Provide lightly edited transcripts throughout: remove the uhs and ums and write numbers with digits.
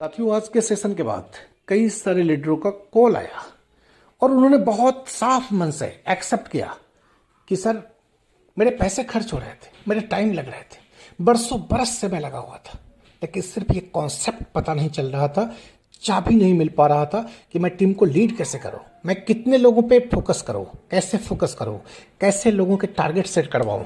साथियों, आज के सेशन के बाद कई सारे लीडरों का कॉल आया और उन्होंने बहुत साफ मन से एक्सेप्ट किया कि सर, मेरे पैसे खर्च हो रहे थे, मेरे टाइम लग रहे थे, बरसों बरस से मैं लगा हुआ था, लेकिन सिर्फ ये कॉन्सेप्ट पता नहीं चल रहा था, चाबी नहीं मिल पा रहा था कि मैं टीम को लीड कैसे करूं, मैं कितने लोगों पे फोकस करूं, कैसे फोकस करूं, कैसे लोगों के टारगेट सेट करवाऊं,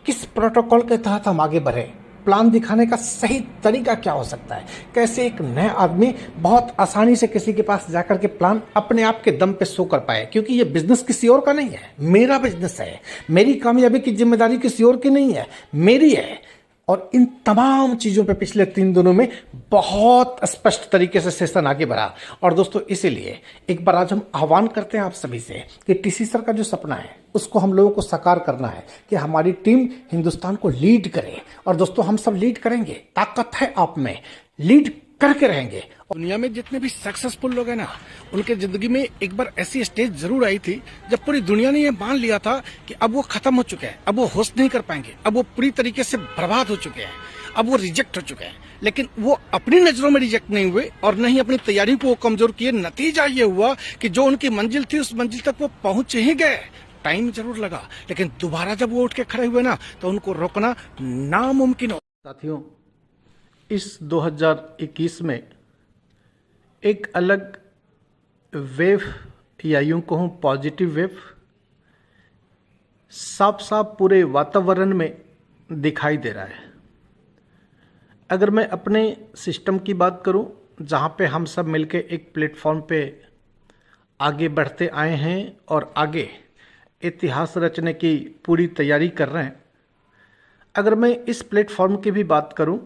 किस प्रोटोकॉल के तहत हम आगे बढ़े, प्लान दिखाने का सही तरीका क्या हो सकता है, कैसे एक नया आदमी बहुत आसानी से किसी के पास जाकर के प्लान अपने आप के दम पे शो कर पाए। क्योंकि ये बिजनेस किसी और का नहीं है, मेरा बिजनेस है, मेरी कामयाबी की जिम्मेदारी किसी और की नहीं है, मेरी है। और इन तमाम चीज़ों पे पिछले 3 दिनों में बहुत स्पष्ट तरीके से सेशन आगे बढ़ा। और दोस्तों, इसीलिए एक बार आज हम आह्वान करते हैं आप सभी से कि टीसी सर का जो सपना है उसको हम लोगों को साकार करना है कि हमारी टीम हिंदुस्तान को लीड करे। और दोस्तों, हम सब लीड करेंगे, ताकत है आप में, लीड करके रहेंगे। दुनिया में जितने भी सक्सेसफुल लोग हैं ना, उनके जिंदगी में एक बार ऐसी स्टेज जरूर आई थी जब पूरी दुनिया ने ये मान लिया था कि अब वो खत्म हो चुके हैं, अब वो होस्ट नहीं कर पाएंगे, अब वो पूरी तरीके से बर्बाद हो चुके हैं, अब वो रिजेक्ट हो चुके हैं। लेकिन वो अपनी नजरों में रिजेक्ट नहीं हुए और न ही अपनी तैयारी को कमजोर किए। नतीजा ये हुआ कि जो उनकी मंजिल थी उस मंजिल तक वो पहुंच ही गए। टाइम जरूर लगा, लेकिन दोबारा जब वो उठ के खड़े हुए ना, तो उनको रोकना नामुमकिन हो। साथियों, इस 2021 में एक अलग वेव, या यूं कहूं पॉजिटिव वेव, साफ साफ पूरे वातावरण में दिखाई दे रहा है। अगर मैं अपने सिस्टम की बात करूं, जहां पे हम सब मिलके एक प्लेटफॉर्म पे आगे बढ़ते आए हैं और आगे इतिहास रचने की पूरी तैयारी कर रहे हैं, अगर मैं इस प्लेटफॉर्म की भी बात करूं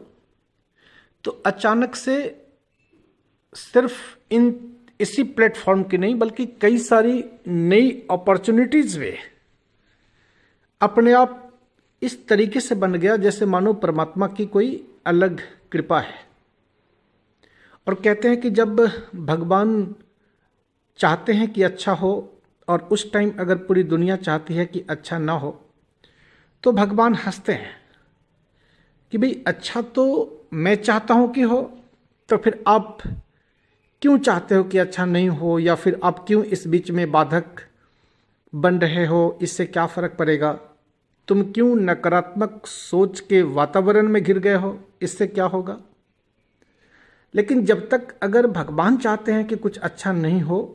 तो अचानक से सिर्फ इसी प्लेटफॉर्म की नहीं बल्कि कई सारी नई अपॉर्चुनिटीज में अपने आप इस तरीके से बन गया जैसे मानो परमात्मा की कोई अलग कृपा है। और कहते हैं कि जब भगवान चाहते हैं कि अच्छा हो और उस टाइम अगर पूरी दुनिया चाहती है कि अच्छा ना हो, तो भगवान हंसते हैं कि भाई अच्छा तो मैं चाहता हूं कि हो, तो फिर आप क्यों चाहते हो कि अच्छा नहीं हो, या फिर आप क्यों इस बीच में बाधक बन रहे हो, इससे क्या फर्क पड़ेगा, तुम क्यों नकारात्मक सोच के वातावरण में घिर गए हो, इससे क्या होगा। लेकिन जब तक अगर भगवान चाहते हैं कि कुछ अच्छा नहीं हो,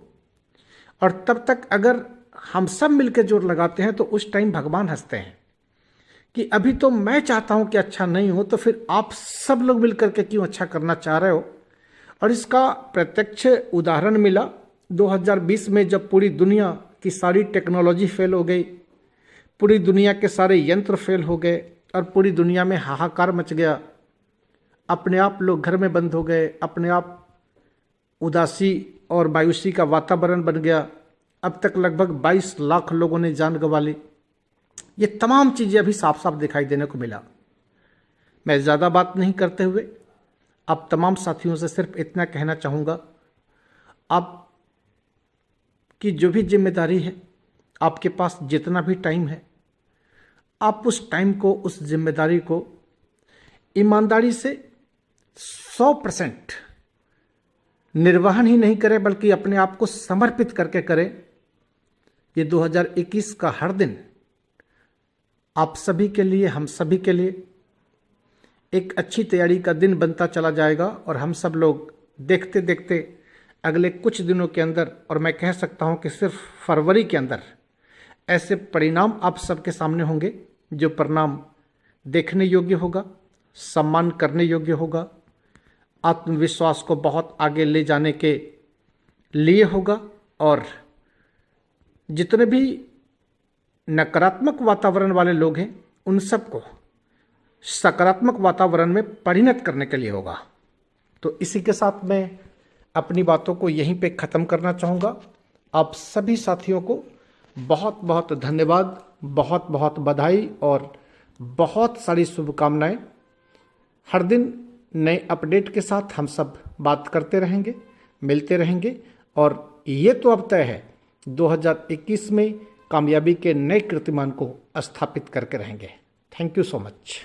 और तब तक अगर हम सब मिलकर जोर लगाते हैं, तो उस टाइम भगवान हंसते हैं कि अभी तो मैं चाहता हूं कि अच्छा नहीं हो, तो फिर आप सब लोग मिलकर के क्यों अच्छा करना चाह रहे हो। और इसका प्रत्यक्ष उदाहरण मिला 2020 में, जब पूरी दुनिया की सारी टेक्नोलॉजी फेल हो गई, पूरी दुनिया के सारे यंत्र फेल हो गए और पूरी दुनिया में हाहाकार मच गया। अपने आप लोग घर में बंद हो गए, अपने आप उदासी और मायूसी का वातावरण बन गया। अब तक लगभग 22 लाख लोगों ने जान गंवा ली। ये तमाम चीज़ें अभी साफ साफ दिखाई देने को मिला। मैं ज़्यादा बात नहीं करते हुए आप तमाम साथियों से सिर्फ इतना कहना चाहूँगा, आप की जो भी जिम्मेदारी है, आपके पास जितना भी टाइम है, आप उस टाइम को, उस जिम्मेदारी को ईमानदारी से 100% निर्वहन ही नहीं करें, बल्कि अपने आप को समर्पित करके करें। ये 2021 का हर दिन आप सभी के लिए, हम सभी के लिए एक अच्छी तैयारी का दिन बनता चला जाएगा। और हम सब लोग देखते देखते अगले कुछ दिनों के अंदर, और मैं कह सकता हूं कि सिर्फ फरवरी के अंदर, ऐसे परिणाम आप सबके सामने होंगे जो परिणाम देखने योग्य होगा, सम्मान करने योग्य होगा, आत्मविश्वास को बहुत आगे ले जाने के लिए होगा। और जितने भी नकारात्मक वातावरण वाले लोग हैं, उन सबको सकारात्मक वातावरण में परिणत करने के लिए होगा। तो इसी के साथ मैं अपनी बातों को यहीं पे ख़त्म करना चाहूँगा। आप सभी साथियों को बहुत बहुत धन्यवाद, बहुत बहुत बधाई और बहुत सारी शुभकामनाएं। हर दिन नए अपडेट के साथ हम सब बात करते रहेंगे, मिलते रहेंगे, और ये तो अब तय है 2021 में कामयाबी के नए कीर्तिमान को स्थापित करके रहेंगे। Thank you so much.